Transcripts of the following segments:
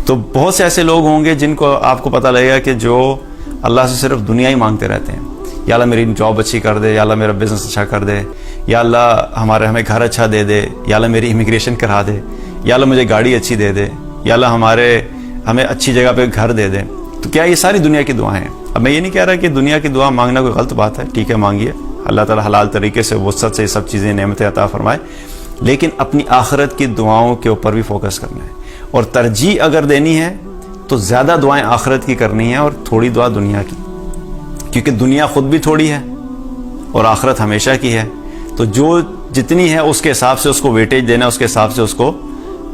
تو بہت سے ایسے لوگ ہوں گے جن کو آپ کو پتہ لگے گا کہ جو اللہ سے صرف دنیا ہی مانگتے رہتے ہیں. یا اللہ میری جاب اچھی کر دے, یا اللہ میرا بزنس اچھا کر دے, یا اللہ ہمیں گھر اچھا دے دے, یا اللہ میری امیگریشن کرا دے, یا اللہ مجھے گاڑی اچھی دے دے, یا اللہ ہمیں اچھی جگہ پہ گھر دے دے. تو کیا یہ ساری دنیا کی دعائیں ہیں؟ اب میں یہ نہیں کہہ رہا کہ دنیا کی دعا مانگنا کوئی غلط بات ہے, ٹھیک ہے مانگیے, اللہ تعالیٰ حلال طریقے سے وسعت سے یہ سب چیزیں نعمتیں عطا فرمائے, لیکن اپنی آخرت کی دعاؤں کے اوپر بھی فوکس کرنا ہے. اور ترجیح اگر دینی ہے تو زیادہ دعائیں آخرت کی کرنی ہیں اور تھوڑی دعا دنیا کی, کیونکہ دنیا خود بھی تھوڑی ہے اور آخرت ہمیشہ کی ہے. تو جو جتنی ہے اس کے حساب سے اس کو ویٹیج دینا, اس کے حساب سے اس کو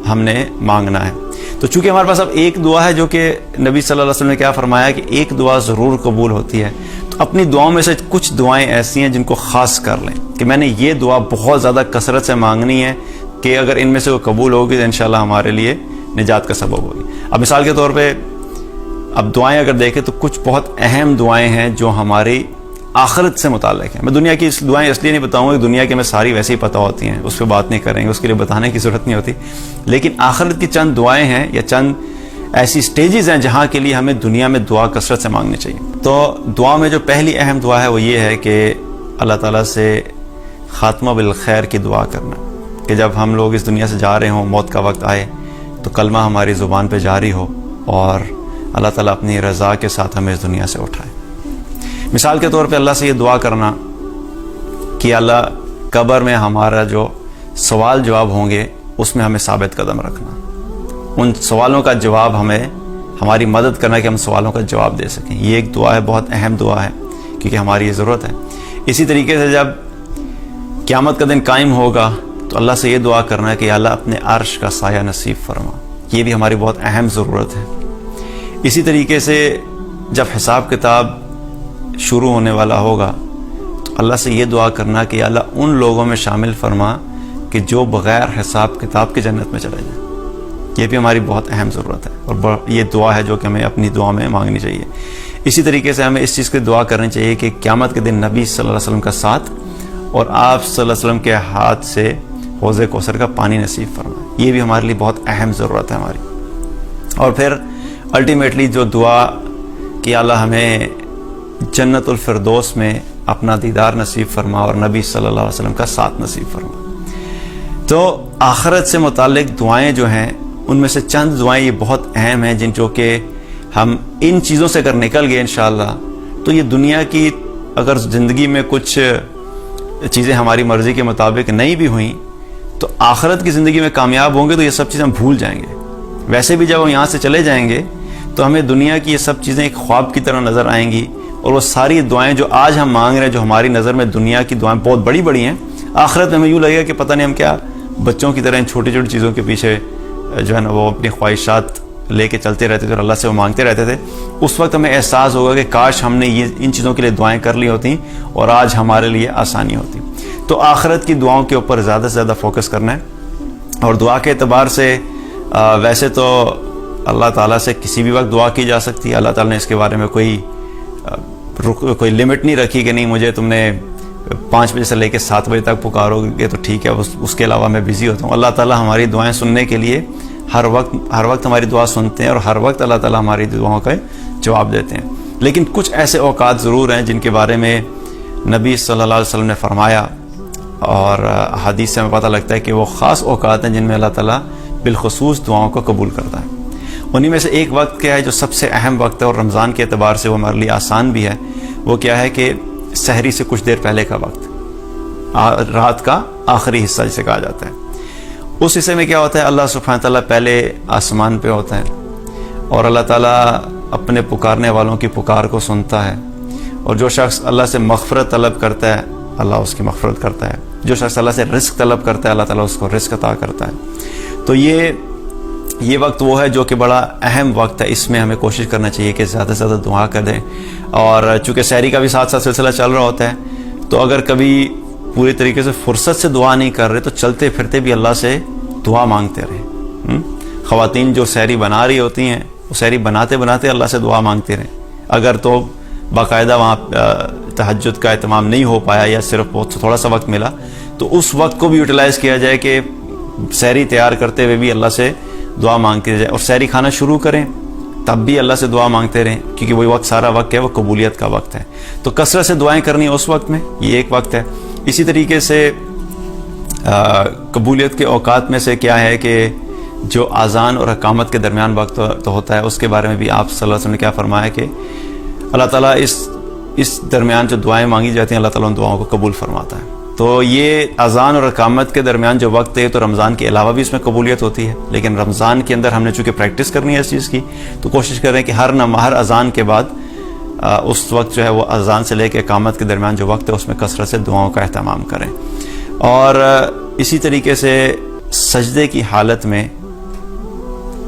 ہم نے مانگنا ہے. تو چونکہ ہمارے پاس اب ایک دعا ہے جو کہ نبی صلی اللہ علیہ وسلم نے کیا فرمایا کہ ایک دعا ضرور قبول ہوتی ہے, تو اپنی دعاؤں میں سے کچھ دعائیں ایسی ہیں جن کو خاص کر لیں کہ میں نے یہ دعا بہت زیادہ کثرت سے مانگنی ہے کہ اگر ان میں سے وہ قبول ہوگی تو انشاءاللہ ہمارے لیے نجات کا سبب ہوگی. اب مثال کے طور پہ اب دعائیں اگر دیکھیں تو کچھ بہت اہم دعائیں ہیں جو ہماری آخرت سے متعلق ہیں. میں دنیا کی دعائیں اس لیے نہیں بتاؤں گا کہ دنیا کی ہمیں ساری ویسے ہی پتہ ہوتی ہیں, اس پہ بات نہیں کریں گے, اس کے لیے بتانے کی ضرورت نہیں ہوتی, لیکن آخرت کی چند دعائیں ہیں یا چند ایسی سٹیجز ہیں جہاں کے لیے ہمیں دنیا میں دعا کثرت سے مانگنی چاہیے. تو دعا میں جو پہلی اہم دعا ہے وہ یہ ہے کہ اللہ تعالیٰ سے خاتمہ بالخیر کی دعا کرنا, کہ جب ہم لوگ اس دنیا سے جا رہے ہوں, موت کا وقت آئے, تو کلمہ ہماری زبان پہ جاری ہو اور اللہ تعالیٰ اپنی رضا کے ساتھ ہمیں اس دنیا سے اٹھائے. مثال کے طور پہ اللہ سے یہ دعا کرنا کہ اللہ قبر میں ہمارا جو سوال جواب ہوں گے اس میں ہمیں ثابت قدم رکھنا, ان سوالوں کا جواب ہماری مدد کرنا کہ ہم سوالوں کا جواب دے سکیں. یہ ایک دعا ہے, بہت اہم دعا ہے, کیونکہ ہماری یہ ضرورت ہے. اسی طریقے سے جب قیامت کا دن قائم ہوگا تو اللہ سے یہ دعا کرنا ہے کہ اللہ اپنے عرش کا سایہ نصیب فرما, یہ بھی ہماری بہت اہم ضرورت ہے. اسی طریقے سے جب حساب کتاب شروع ہونے والا ہوگا تو اللہ سے یہ دعا کرنا کہ اللہ ان لوگوں میں شامل فرما کہ جو بغیر حساب کتاب کی جنت میں چلے جائیں. یہ بھی ہماری بہت اہم ضرورت ہے اور یہ دعا ہے جو کہ ہمیں اپنی دعا میں مانگنی چاہیے. اسی طریقے سے ہمیں اس چیز کی دعا کرنی چاہیے کہ قیامت کے دن نبی صلی اللہ علیہ وسلم کا ساتھ اور آپ صلی اللہ علیہ وسلم کے ہاتھ سے حوض کوثر کا پانی نصیب فرمائے. یہ بھی ہمارے لیے بہت اہم ضرورت ہے ہماری. اور پھر الٹیمیٹلی جو دعا کہ اللہ ہمیں جنت الفردوس میں اپنا دیدار نصیب فرما اور نبی صلی اللہ علیہ وسلم کا ساتھ نصیب فرما. تو آخرت سے متعلق دعائیں جو ہیں ان میں سے چند دعائیں یہ بہت اہم ہیں جن جو کہ ہم ان چیزوں سے اگر نکل گئے انشاءاللہ تو یہ دنیا کی اگر زندگی میں کچھ چیزیں ہماری مرضی کے مطابق نہیں بھی ہوئیں تو آخرت کی زندگی میں کامیاب ہوں گے تو یہ سب چیزیں ہم بھول جائیں گے. ویسے بھی جب ہم یہاں سے چلے جائیں گے تو ہمیں دنیا کی یہ سب چیزیں ایک خواب کی طرح نظر آئیں گی, اور وہ ساری دعائیں جو آج ہم مانگ رہے ہیں جو ہماری نظر میں دنیا کی دعائیں بہت بڑی بڑی ہیں, آخرت میں ہمیں یوں لگے گا کہ پتہ نہیں ہم کیا بچوں کی طرح ان چھوٹی چھوٹی چیزوں کے پیچھے جو ہے نا وہ اپنی خواہشات لے کے چلتے رہتے تھے اور اللہ سے وہ مانگتے رہتے تھے. اس وقت ہمیں احساس ہوگا کہ کاش ہم نے ان چیزوں کے لیے دعائیں کر لی ہوتی اور آج ہمارے لیے آسانی ہوتی. تو آخرت کی دعاؤں کے اوپر زیادہ سے زیادہ فوکس کرنا ہے. اور دعا کے اعتبار سے ویسے تو اللہ تعالیٰ سے کسی بھی وقت دعا کی جا سکتی ہے. اللہ تعالیٰ نے اس کے بارے میں کوئی لمٹ نہیں رکھی کہ نہیں مجھے تم نے 5 بجے سے لے کے 7 بجے تک پکارو گے تو ٹھیک ہے, اس کے علاوہ میں بزی ہوتا ہوں. اللہ تعالیٰ ہماری دعائیں سننے کے لیے ہر وقت ہماری دعا سنتے ہیں اور ہر وقت اللہ تعالیٰ ہماری دعاؤں کا جواب دیتے ہیں. لیکن کچھ ایسے اوقات ضرور ہیں جن کے بارے میں نبی صلی اللہ علیہ وسلم نے فرمایا اور حدیث سے ہمیں پتہ لگتا ہے کہ وہ خاص اوقات ہیں جن میں اللہ تعالیٰ بالخصوص دعاؤں کو قبول کرتا ہے. انہی میں سے ایک وقت کیا ہے جو سب سے اہم وقت ہے اور رمضان کے اعتبار سے وہ ہمارے لیے آسان بھی ہے. وہ کیا ہے کہ سحری سے کچھ دیر پہلے کا وقت, رات کا آخری حصہ جسے کہا جاتا ہے. اس حصے میں کیا ہوتا ہے, اللہ سبحانہ تعالیٰ پہلے آسمان پہ ہوتا ہے اور اللہ تعالیٰ اپنے پکارنے والوں کی پکار کو سنتا ہے, اور جو شخص اللہ سے مغفرت طلب کرتا ہے اللہ اس کی مغفرت کرتا ہے, جو شخص اللہ سے رزق طلب کرتا ہے اللہ تعالیٰ اس کو رزق عطا کرتا ہے. تو یہ وقت وہ ہے جو کہ بڑا اہم وقت ہے. اس میں ہمیں کوشش کرنا چاہیے کہ زیادہ سے زیادہ دعا کریں, اور چونکہ سحری کا بھی ساتھ ساتھ سلسلہ چل رہا ہوتا ہے تو اگر کبھی پوری طریقے سے فرصت سے دعا نہیں کر رہے تو چلتے پھرتے بھی اللہ سے دعا مانگتے رہیں. خواتین جو سحری بنا رہی ہوتی ہیں وہ سحری بناتے بناتے اللہ سے دعا مانگتے رہیں. اگر تو باقاعدہ وہاں تہجد کا اہتمام نہیں ہو پایا یا صرف بہت تھوڑا سا وقت ملا تو اس وقت کو بھی یوٹیلائز کیا جائے کہ سحری تیار کرتے ہوئے بھی اللہ سے دعا مانگتے جائیں, اور سحری کھانا شروع کریں تب بھی اللہ سے دعا مانگتے رہیں, کیونکہ وہی وقت سارا وقت ہے وہ قبولیت کا وقت ہے. تو کثرت سے دعائیں کرنی اس وقت میں, یہ ایک وقت ہے. اسی طریقے سے قبولیت کے اوقات میں سے کیا ہے کہ جو اذان اور اقامت کے درمیان وقت تو ہوتا ہے, اس کے بارے میں بھی آپ صلی اللہ علیہ وسلم نے کیا فرمایا کہ اللہ تعالیٰ اس درمیان جو دعائیں مانگی جاتی ہیں اللہ تعالیٰ ان دعاؤں کو قبول فرماتا ہے. تو یہ اذان اور اقامت کے درمیان جو وقت ہے تو رمضان کے علاوہ بھی اس میں قبولیت ہوتی ہے, لیکن رمضان کے اندر ہم نے چونکہ پریکٹس کرنی ہے اس چیز کی, تو کوشش کریں کہ ہر اذان کے بعد اس وقت جو ہے وہ اذان سے لے کے اقامت کے درمیان جو وقت ہے اس میں کثرت سے دعاؤں کا اہتمام کریں. اور اسی طریقے سے سجدے کی حالت میں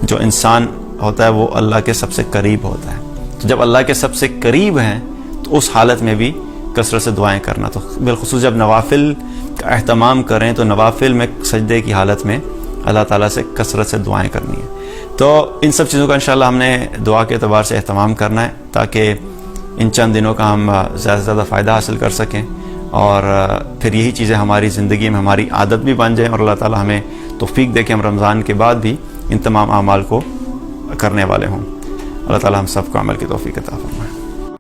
جو انسان ہوتا ہے وہ اللہ کے سب سے قریب ہوتا ہے. تو جب اللہ کے سب سے قریب ہیں تو اس حالت میں بھی کثرت سے دعائیں کرنا, تو بالخصوص جب نوافل کا اہتمام کریں تو نوافل میں سجدے کی حالت میں اللہ تعالیٰ سے کثرت سے دعائیں کرنی ہیں. تو ان سب چیزوں کا انشاءاللہ ہم نے دعا کے اعتبار سے اہتمام کرنا ہے تاکہ ان چند دنوں کا ہم زیادہ سے زیادہ فائدہ حاصل کر سکیں, اور پھر یہی چیزیں ہماری زندگی میں ہماری عادت بھی بن جائیں, اور اللہ تعالیٰ ہمیں توفیق دے کہ ہم رمضان کے بعد بھی ان تمام اعمال کو کرنے والے ہوں. اللہ تعالیٰ ہم سب کو عمل کی توفیق عطا فرمائے.